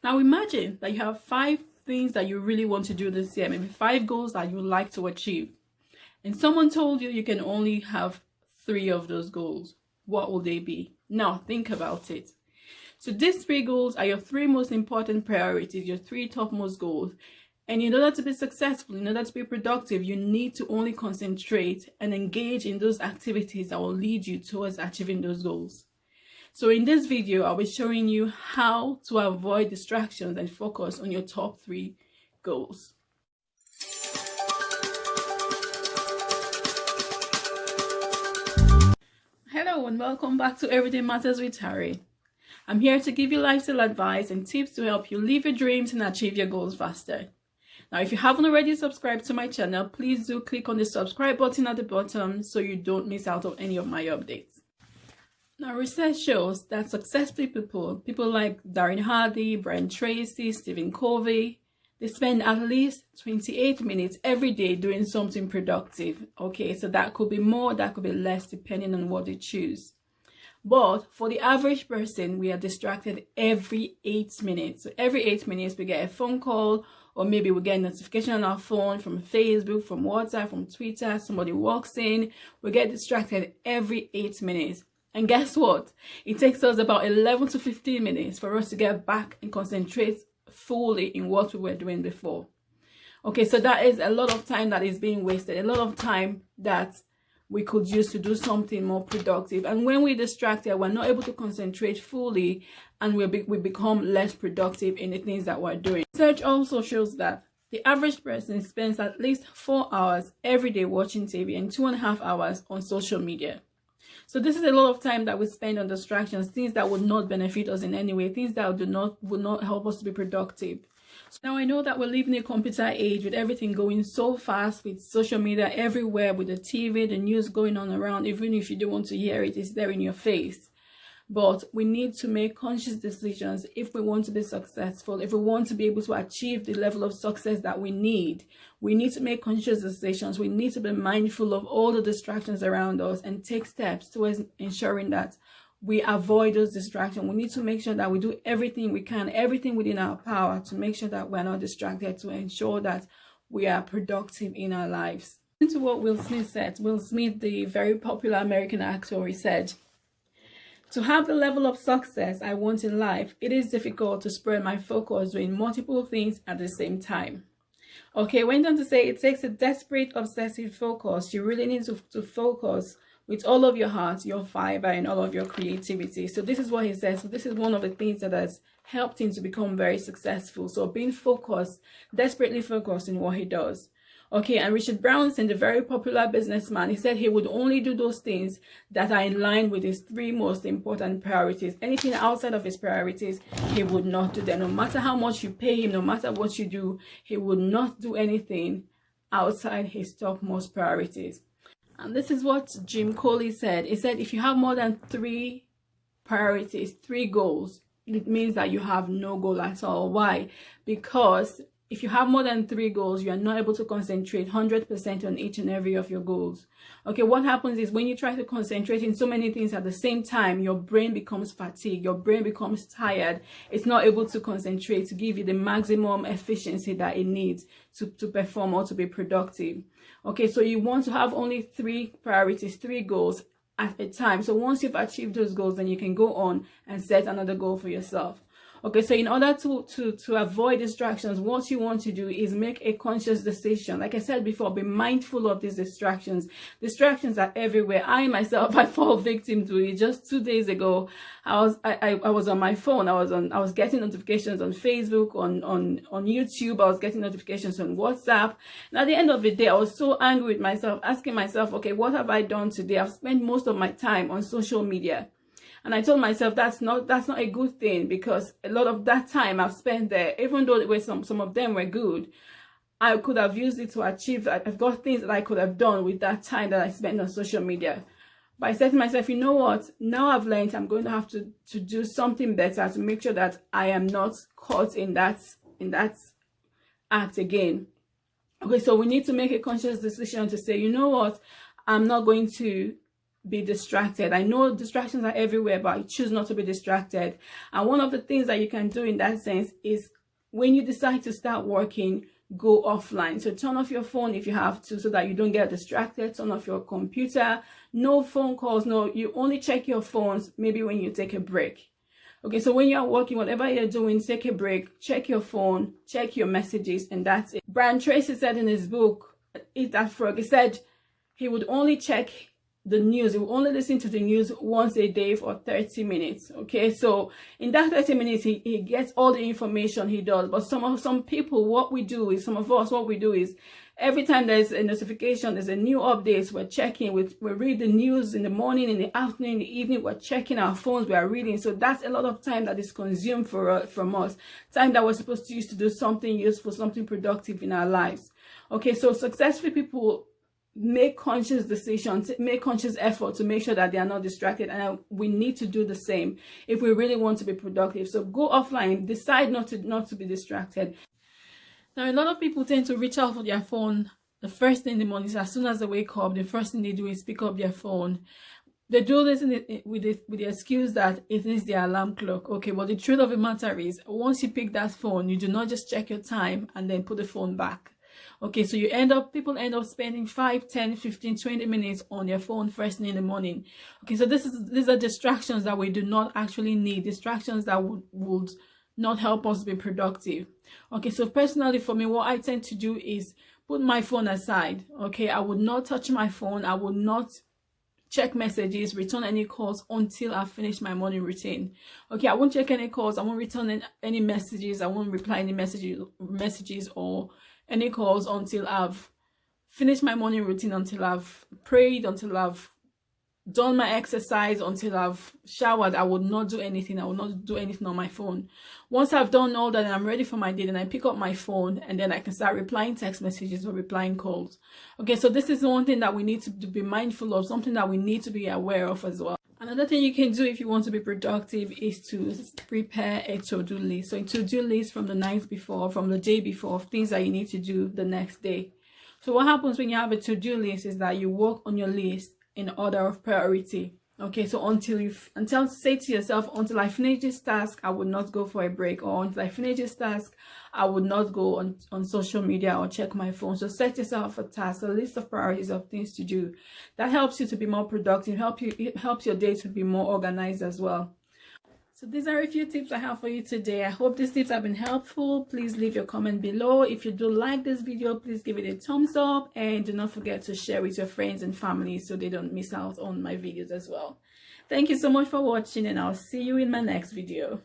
Now imagine that you have 5 things that you really want to do this year, maybe 5 goals that you would like to achieve. And someone told you you can only have 3 of those goals. What will they be? Now think about it. So these 3 goals are your 3 most important priorities, your 3 topmost goals. And in order to be successful, in order to be productive, you need to only concentrate and engage in those activities that will lead you towards achieving those goals. So in this video, I'll be showing you how to avoid distractions and focus on your top 3 goals. Hello and welcome back to Everything Matters with Harry. I'm here to give you lifestyle advice and tips to help you live your dreams and achieve your goals faster. Now, if you haven't already subscribed to my channel, please do click on the subscribe button at the bottom so you don't miss out on any of my updates. Now, research shows that successful people like Darren Hardy, Brian Tracy, Stephen Covey, they spend at least 28 minutes every day doing something productive. Okay, so that could be more, that could be less, depending on what they choose. But for the average person, we are distracted every 8 minutes. So every 8 minutes, we get a phone call, or maybe we get a notification on our phone from Facebook, from WhatsApp, from Twitter. Somebody walks in. We get distracted every 8 minutes. And guess what? It takes us about 11 to 15 minutes for us to get back and concentrate fully in what we were doing before. Okay, so that is a lot of time that is being wasted, a lot of time that we could use to do something more productive. And when we're distracted, we're not able to concentrate fully, and we become less productive in the things that we're doing. Research also shows that the average person spends at least 4 hours every day watching TV and 2.5 hours on social media. So this is a lot of time that we spend on distractions, things that would not benefit us in any way, things that would not help us to be productive. So now I know that we're living in a computer age with everything going so fast, with social media everywhere, with the TV, the news going on around. Even if you don't want to hear it, it's there in your face. But we need to make conscious decisions if we want to be successful, if we want to be able to achieve the level of success that we need. We need to make conscious decisions. We need to be mindful of all the distractions around us and take steps towards ensuring that we avoid those distractions. We need to make sure that we do everything we can, everything within our power to make sure that we're not distracted, to ensure that we are productive in our lives. Listen to what Will Smith said. Will Smith, the very popular American actor, he said, "To have the level of success I want in life, it is difficult to spread my focus doing multiple things at the same time." Okay, went on to say it takes a desperate, obsessive focus. You really need to focus with all of your heart, your fiber, and all of your creativity. So this is what he says. So this is one of the things that has helped him to become very successful. So being focused, desperately focused in what he does. Okay, and Richard Branson, the very popular businessman, he said he would only do those things that are in line with his 3 most important priorities. Anything outside of his priorities, he would not do that. No matter how much you pay him, no matter what you do, he would not do anything outside his topmost priorities. And this is what Jim Coley said. He said, if you have more than 3 priorities, 3 goals, it means that you have no goal at all. Why? Because if you have more than 3 goals, you are not able to concentrate 100% on each and every of your goals. Okay, what happens is when you try to concentrate in so many things at the same time, your brain becomes fatigued, your brain becomes tired. It's not able to concentrate to give you the maximum efficiency that it needs to perform or to be productive. Okay, so you want to have only 3 priorities, 3 goals at a time. So once you've achieved those goals, then you can go on and set another goal for yourself. Okay, so in order to avoid distractions, what you want to do is make a conscious decision. Like I said before, be mindful of these distractions. Distractions are everywhere. I myself, I fall victim to it. Just 2 days ago, I was on my phone. I was getting notifications on Facebook, on YouTube. I was getting notifications on WhatsApp. And at the end of the day, I was so angry with myself, asking myself, okay, what have I done today? I've spent most of my time on social media. And I told myself that's not a good thing, because a lot of that time I've spent there, even though some of them were good, I could have used it to achieve. I've got things that I could have done with that time that I spent on social media. But I said to myself, you know what? Now I've learned I'm going to have to do something better to make sure that I am not caught in that act again. Okay, so we need to make a conscious decision to say, you know what? I'm not going to be distracted. I know distractions are everywhere, but I choose not to be distracted. And one of the things that you can do in that sense is when you decide to start working, go offline. So turn off your phone if you have to, so that you don't get distracted. Turn off your computer. No phone calls. No, you only check your phones maybe when you take a break. Okay, so when you're working, whatever you're doing, take a break, check your phone, check your messages, and that's it. Brian Tracy said in his book, Eat That Frog, he said he would only check the news. He would only listen to the news once a day for 30 minutes. Okay, so in that 30 minutes, he gets all the information he does. But some people, what we do is every time there's a notification, there's a new update, we're checking. We read the news in the morning, in the afternoon, in the evening. We're checking our phones. We are reading. So that's a lot of time that is consumed from us. Time that we're supposed to use to do something useful, something productive in our lives. Okay, so successful people make conscious decisions, make conscious effort to make sure that they are not distracted, and we need to do the same if we really want to be productive. So go offline, decide not to be distracted. Now, a lot of people tend to reach out for their phone the first thing in the morning. As soon as they wake up, the first thing they do is pick up their phone. They do this with the excuse that it is their alarm clock. Okay, but the truth of the matter is, once you pick that phone, you do not just check your time and then put the phone back. Okay, so people end up spending 5, 10, 15, 20 minutes on their phone first thing in the morning. Okay, so these are distractions that we do not actually need, distractions that would not help us be productive. Okay, so personally for me, what I tend to do is put my phone aside. Okay, I would not touch my phone. I would not check messages, return any calls until I finish my morning routine. Okay, I won't check any calls. I won't return any messages. I won't reply any messages or any calls until I've finished my morning routine, until I've prayed, until I've done my exercise, until I've showered. I would not do anything. I will not do anything on my phone. Once I've done all that and I'm ready for my day, then I pick up my phone and then I can start replying text messages or replying calls. Okay, so this is one thing that we need to be mindful of, something that we need to be aware of as well. Another thing you can do if you want to be productive is to prepare a to-do list. So a to-do list from the night before, from the day before, of things that you need to do the next day. So what happens when you have a to-do list is that you work on your list in order of priority. Okay, so until say to yourself, until I finish this task, I would not go for a break, or until I finish this task, I would not go on social media or check my phone. So set yourself a task, a list of priorities of things to do. That helps you to be more productive, it helps your day to be more organized as well. So these are a few tips I have for you today. I hope these tips have been helpful. Please leave your comment below. If you do like this video, please give it a thumbs up, and do not forget to share with your friends and family so they don't miss out on my videos as well. Thank you so much for watching, and I'll see you in my next video.